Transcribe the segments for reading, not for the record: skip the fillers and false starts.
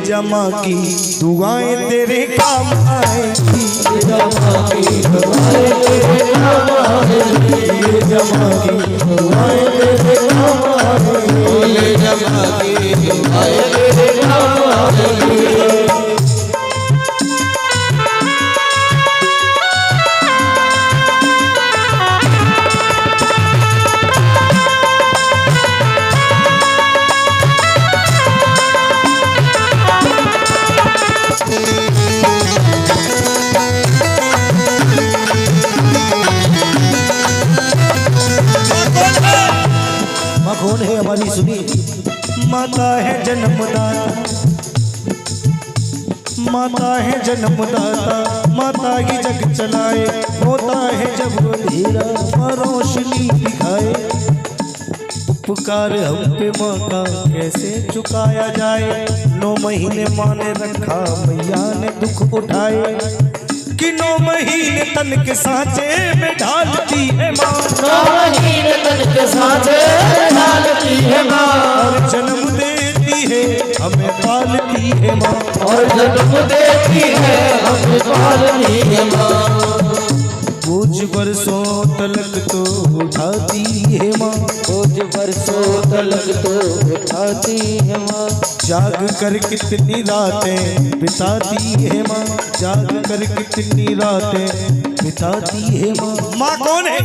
जमा की दुआएं तेरे काम आएगी, जमा की दुआएं तेरे काम आएगी, जमा की दुआएं तेरे काम आएगी, जमा की दुआएं तेरे काम आएगी। कौन है हमारी सुनिए। माता है जन्मदाता, माता है जन्मदाता, माता ही जग चलाए, होता है जब अंधेरा माँ रोशनी दिखाए। उपकार हम पे माँ का कैसे चुकाया जाए, 9 महीने माँ ने रखा मैया ने दुख उठाए, कि 9 महीने तन के सांचे में ढालती है माँ, 9 महीने तन के सांचे में ढालती है माँ, और जन्म देती है हमें पालती है माँ, और जन्म देती है हमें पालती है माँ। बोझ बरसों तलक तो उठाती है माँ, बोझ बरसों तलक तो उठाती है माँ, जाग कर कितनी रातें बिताती है माँ, जाग कर कितनी रातें बिताती है माँ। माँ कौन है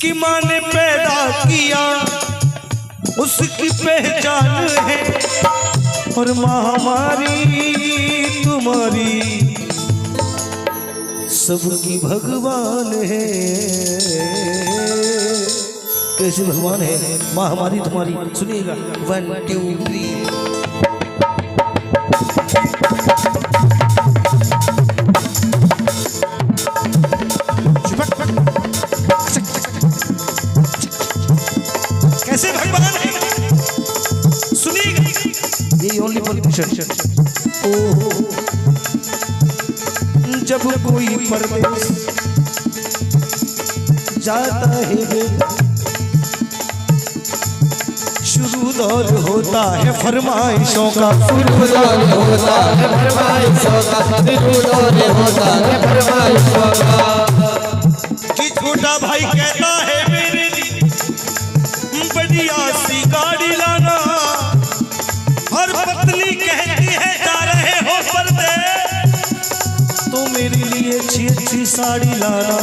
कि माँ ने पैदा किया उसकी पहचान है, और माँ हमारी तुम्हारी सबकी भगवान है। कैसे भगवान है माँ हमारी तुम्हारी, सुनिएगा 1 2 3। कैसे भगवान है सुनिएगा, ये ओनली परमिशन। ओहो जब कोई परदेश जाता है शुरू दौर होता है फरमाइशों का, शुरू दौर होता है फरमाइशों का, शुरू दौर होता है फरमाइशों का। कि छोटा भाई कहता है मेरे लिए बढ़िया सी गाड़ी लाना, और पत्नी कहती है जा रहे हो परदेस तो मेरे लिए अच्छी साड़ी लाना।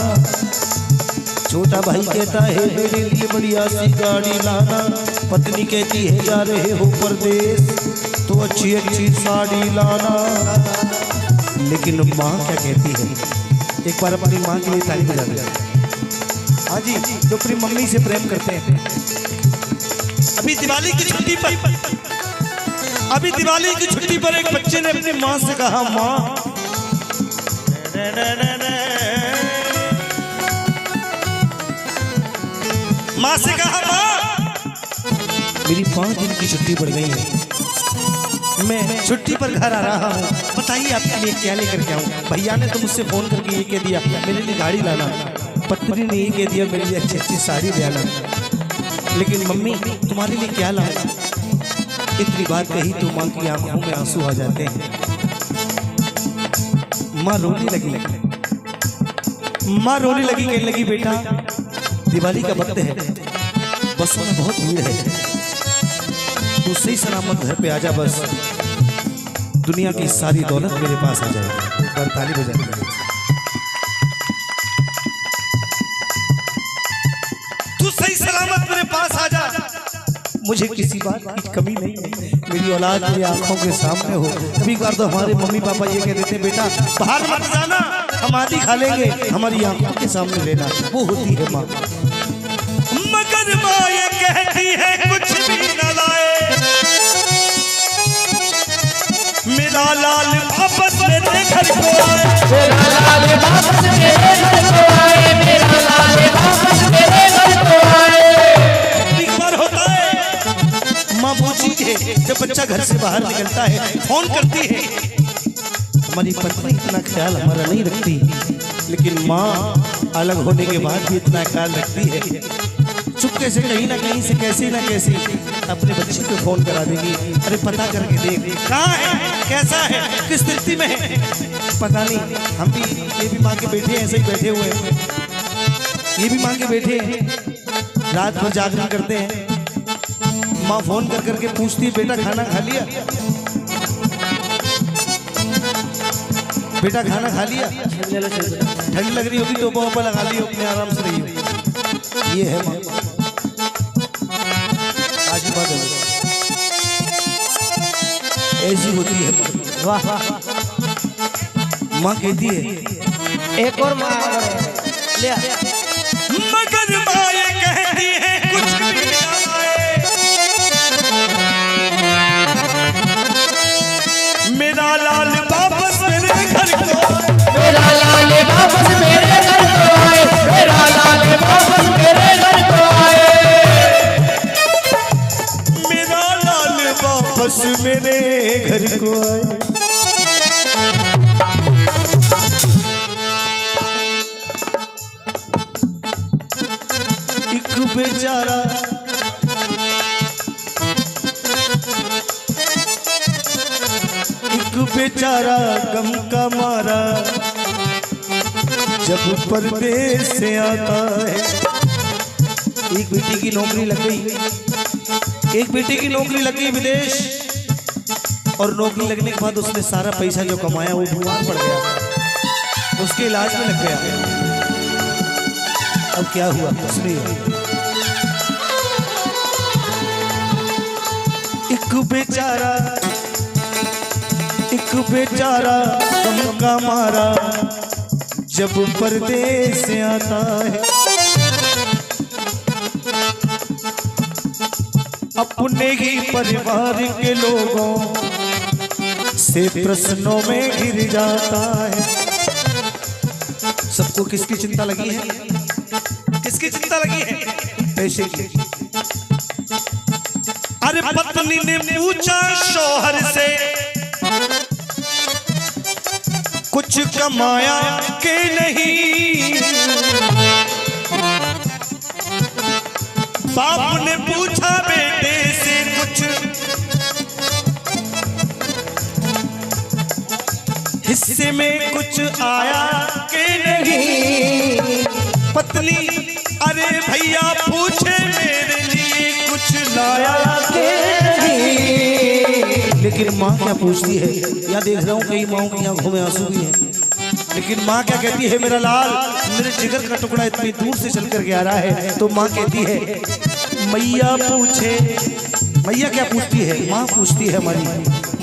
छोटा भाई कहता है मेरे लिए बढ़िया सी गाड़ी लाना, पत्नी कहती है जा रहे हो परदेस तो अच्छी साड़ी लाना। लेकिन माँ क्या कहती है, एक बार अपनी माँ के लिए ताली बजा दें। हाँ जी, जो अपनी मम्मी से प्रेम करते हैं। अभी दिवाली की छुट्टी पर एक बच्चे ने अपनी माँ से कहा, माँ माँ से कहा माँ मेरी 5 दिन की छुट्टी पड़ गई है, मैं छुट्टी पर घर आ रहा हूँ, बताइए आपके लिए क्या लेकर के आऊँ। भैया ने तो मुझसे फोन करके ये कह दिया मेरे लिए गाड़ी लाना, पत्नी ने ये कह दिया मेरे लिए अच्छी साड़ी ले आना, लेकिन मम्मी तुम्हारे लिए क्या लाऊं। इतनी बात कही तो माँ की आंखों में आंसू आ जाते हैं। माँ रोने लगी, कहने लगी बेटा दिवाली का वक्त है, बसों में बहुत भीड़ है, तू सही सलामत घर पे आजा, बस दुनिया की सारी दौलत मेरे पास आ जाएगी। पर ताली बजाने लगी, तू सही सलामत मेरे पास आ जा, मुझे किसी बात की कमी नहीं है, मेरी औलाद मेरी आंखों के सामने हो। कभी बार तो हमारे मम्मी पापा ये कह देते बेटा बाहर मत जाना, हम आदि खा लेंगे, हमारी आंखों के सामने लेना, वो होती है माँ। मगर माँ ये कहती है कुछ भी न लाए, मेरा लाल वापस मेरे घर को आए, मेरा लाल वापस मेरे घर को आए, मेरा लाल वापस मेरे घर को आए। एक बार होता है माँ पूछती है जब बच्चा घर से बाहर निकलता है, फोन करती है, हमारी पत्नी इतना ख्याल हमारा नहीं रखती, लेकिन माँ अलग होने के बाद भी इतना ख्याल रखती है। चुपके से कहीं ना कहीं से कैसे ना कैसे अपने बच्चे को फोन करा देगी, अरे पता करके देख कहाँ है, कैसा है, किस स्थिति में है। पता नहीं, हम भी ये भी माँ के बेटे ऐसे ही बैठे हुए हैं, ये भी माँ के बेटे हैं, रात भर जागरण करते हैं। माँ फोन कर करके पूछती है बेटा खाना खा लिया, बेटा खाना खा लिया, ठंड लग रही होगी तो टोपा लगा लियो, अपने आराम से रहिए। ये है माँ, आज की बात है, ऐसी होती है माँ। वाह वाह, माँ कहती है एक और माँ ले आ। मगर माँ ये कहती है कुछ भी ना आए, मेरा लाल वापस मेरे घर को, मेरा लाल वापस मेरे घर को आए, मेरा लाल वापस मेरे घर को आए, मेरा लाल वापस मेरे घर को आए। एक बेचारा एक बेचारा गम का मारा जब परदेश से आता है। एक बेटी की नौकरी लग गई, एक बेटी की नौकरी लग गई विदेश, और नौकरी लगने के बाद उसने सारा पैसा जो कमाया वो बीमार पड़ गया, उसके इलाज में लग गया। अब क्या हुआ, कुछ नहीं हुआ। एक बेचारा गम का मारा जब परदेश से आता है, अपने ही परिवार के लोगों से प्रश्नों में घिर जाता है। सबको किसकी चिंता लगी है, किसकी चिंता लगी है, पैसे की। अरे पत्नी ने पूछा शौहर से कुछ कमाया के नहीं, बाप ने पूछा बेटे से कुछ हिस्से में कुछ आया के नहीं। पत्नी अरे भैया पूछे मेरे लिए कुछ लाया के नहीं। लेकिन माँ क्या पूछती है, या देख रहा हूँ कई माओं की आंखों में आंसू भी हैं, लेकिन माँ क्या कहती है, मेरा लाल मेरे जिगर का टुकड़ा इतनी दूर से चल कर के आ रहा है। तो माँ कहती है मैया पूछे, मैया क्या पूछती है, माँ पूछती है हमारी,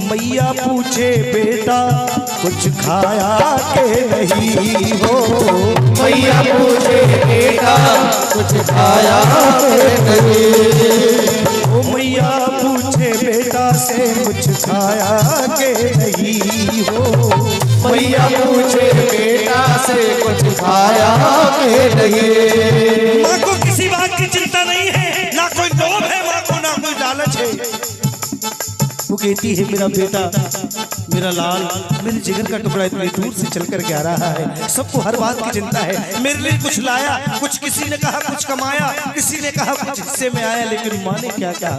मैया पूछे बेटा कुछ खाया के नहीं हो, मैया पूछे बेटा कुछ खाया के नहीं, ओ मैया पूछे बेटा से कुछ खाया के नहीं हो, मैया पूछे बेटा से कुछ खाया के नहीं। माँ को किसी बात की चिंता नहीं है, ना कोई लोभ है माँ को, ना कोई लालच है। वो कहती है मेरा बेटा मेरा लाल मेरे जिगर का टुकड़ा इतनी दूर से चल कर के आ रहा है, सबको हर बात की चिंता है। मेरे लिए कुछ लाया, कुछ किसी ने कहा कुछ कमाया, किसी ने कहा कुछ हिस्से में आया, लेकिन माँ ने क्या कहा,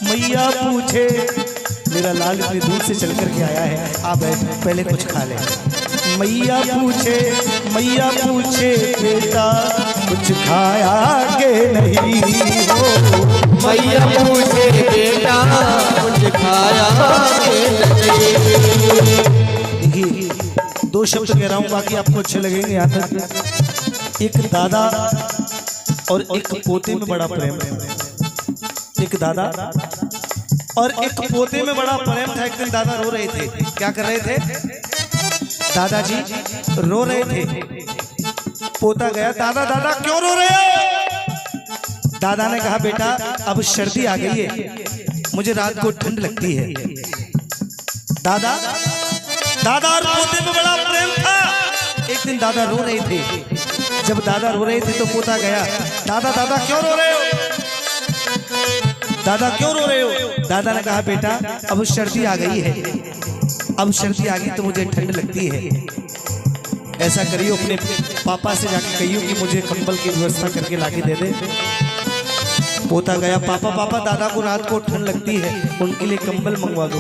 मैया पूछे मेरा लाल इतनी दूर से चल कर के आया है, आप पहले कुछ खा ले। मैया पूछे बेटा कुछ खाया के नहीं हो, मैया पूछे बेटा कुछ खाया के नहीं। देखिए दो शब्द कह रहा हूँ, बाकी आपको अच्छे लगेंगे। यहाँ तक एक दादा और एक पोते में बड़ा प्रेम है, एक दादा और एक पोते में बड़ा प्रेम था। एक दिन दादा रो रहे थे, क्या कर रहे थे, दादाजी रो रहे थे। पोता गया, दादा दादा क्यों रो रहे हो? दादा ने कहा बेटा अब सर्दी आ गई है, मुझे रात को ठंड लगती है। दादा और पोते में बड़ा प्रेम था। एक दिन दादा रो रहे थे, जब दादा रो रहे थे तो पोता गया, दादा दादा क्यों रो रहे हो, दादा क्यों रो रहे हो? दादा ने कहा बेटा अब सर्दी आ गई है, अब सर्दी आ गई तो मुझे ठंड लगती है, ऐसा करियो अपने पापा से जाके कहियो कि मुझे कंबल की व्यवस्था करके लाके दे दे। पोता गया, पापा पापा दादा को रात को ठंड लगती है, उनके लिए कंबल मंगवा दो।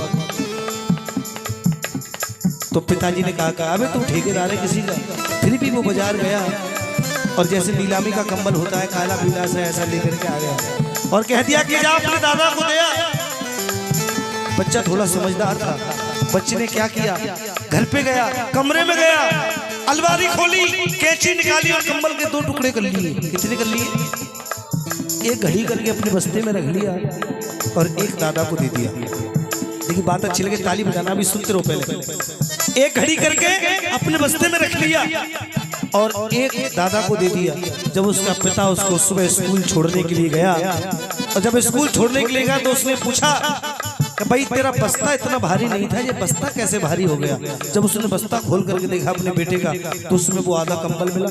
तो पिताजी ने कहा अबे तू ठेकेदार है किसी का। फिर भी वो बाजार गया और जैसे नीलामी का कंबल होता है काला पीला से ऐसा लेकर के आ गया और कह दिया कि जा अपने दादा को दिया। बच्चा थोड़ा समझदार था, बच्चे ने क्या किया, घर पे गया, कमरे में गया, अलमारी खोली, कैंची निकाली और कंबल के 2 टुकड़े कर लिए। कितने कर लिए? एक घड़ी करके अपने बस्ते में रख लिया और एक दादा को दे दिया। देखिए बात अच्छी लगे, ताली बजाना भी सुनते रहो पहले। एक घड़ी करके अपने बस्ते में रख लिया और एक दादा को दे दिया। जब उसका पिता उसको सुबह स्कूल छोड़ने के लिए गया और जब स्कूल छोड़ने के लिए गया तो उसने पूछा कि भाई तेरा बस्ता इतना भारी नहीं था, ये बस्ता कैसे भारी हो गया? जब उसने बस्ता खोल करके देखा अपने बेटे का तो उसमें वो आधा कंबल मिला।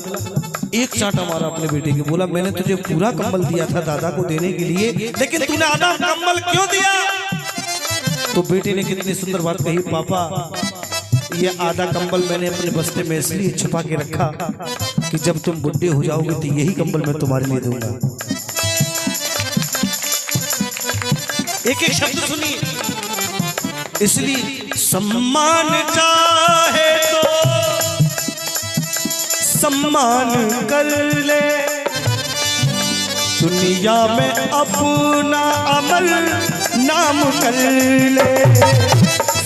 एक चाटा मारा अपने बेटे के, बोला मैंने तुझे पूरा कंबल दिया था दादा को देने के लिए, लेकिन तूने आधा कंबल क्यों दिया? तो बेटे ने कितनी सुंदर बात कही, पापा ये आधा कंबल मैंने अपने बस्ते में इसलिए छुपा के रखा कि जब तुम बुढ़े हो जाओगे तो यही कंबल मैं तुम्हारे लिए दूंगा। एक एक शब्द सुनिए। इसलिए सम्मान चाहे तो सम्मान कर ले, दुनिया में अपना अमल नाम कर ले।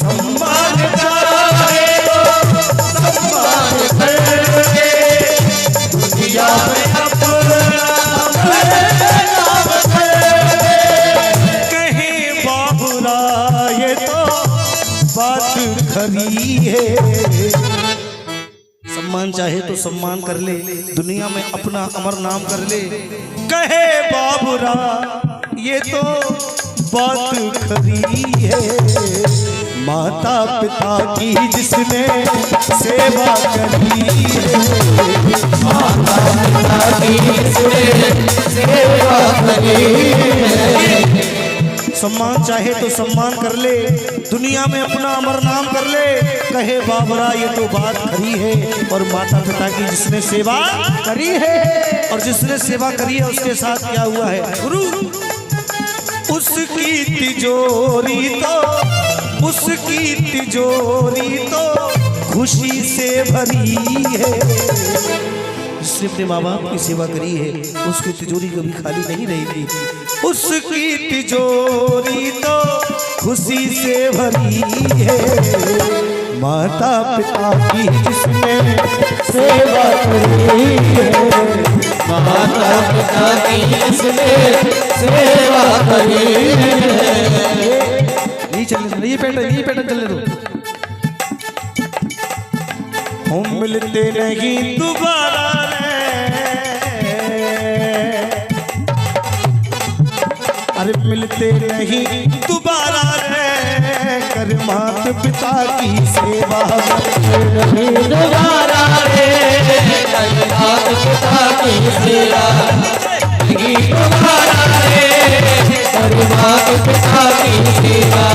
सम्मान चाहे तो सम्मान कर ले, दुनिया में अपना अमल नाम कर ले। कहे बाबुरा ये तो बात खरी है। सम्मान चाहे तो सम्मान कर ले, दुनिया में अपना अमर नाम कर ले। कहे बाबुरा ये तो बात खरी है। माता पिता की जिसने सेवा करी है, माता पिता की जिसने सेवा करी है। सम्मान चाहे तो सम्मान कर ले, दुनिया में अपना अमर नाम कर ले। कहे बाबरा ये तो बात खरी है। और माता पिता की जिसने सेवा करी है और जिसने सेवा करी है उसके साथ क्या हुआ है गुरु? उसकी तिजोरी तो खुशी से भरी है। जिसने अपने माँ बाप की सेवा करी है उसकी तिजोरी कभी खाली नहीं रहेगी। उसकी तिजोरी तो खुशी से भरी है। माता पिता की जिसने सेवा करी है, माता पिता की जिसने सेवा करी है। नहीं चलने दो, ये पैटर्न चलने दो। हम मिलते नहीं दोबारा अरे मिलते नहीं दोबारा रे, कर मात पिता की सेवा नहीं दोबारा रे, कर मात पिता की सेवा नहीं दोबारा रे, कर मात पिता की सेवा।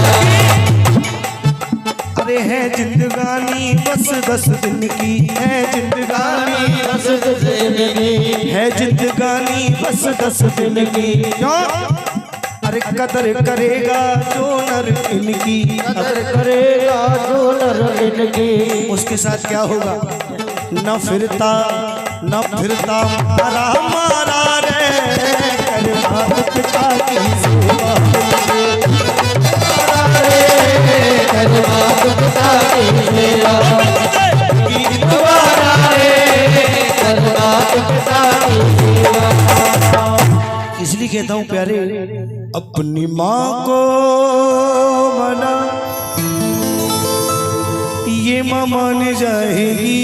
अरे है जिंदगानी बस 10 दिन की, है जिंदगानी बस 10 दिन की, है जिंदगानी बस 10 दिन की। क्यों? अरे कदर करेगा जो नर इनकी, कदर करेगा जो नर इनकी। उसके साथ क्या होगा? न फिरता मारा रे, कर मात पिता की सेवा कर मात पिता की सेवा कर मात पिता की सेवा। इसलिए कहता हूँ प्यारे, अपनी माँ को मना ये माँ मान जाएगी,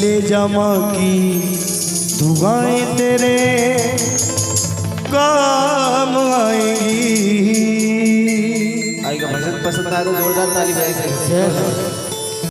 ले जा माँ की दुआएं तेरे काम आएगी। आएगा भजन पसंद आए तो जोरदार ताली बजाइए।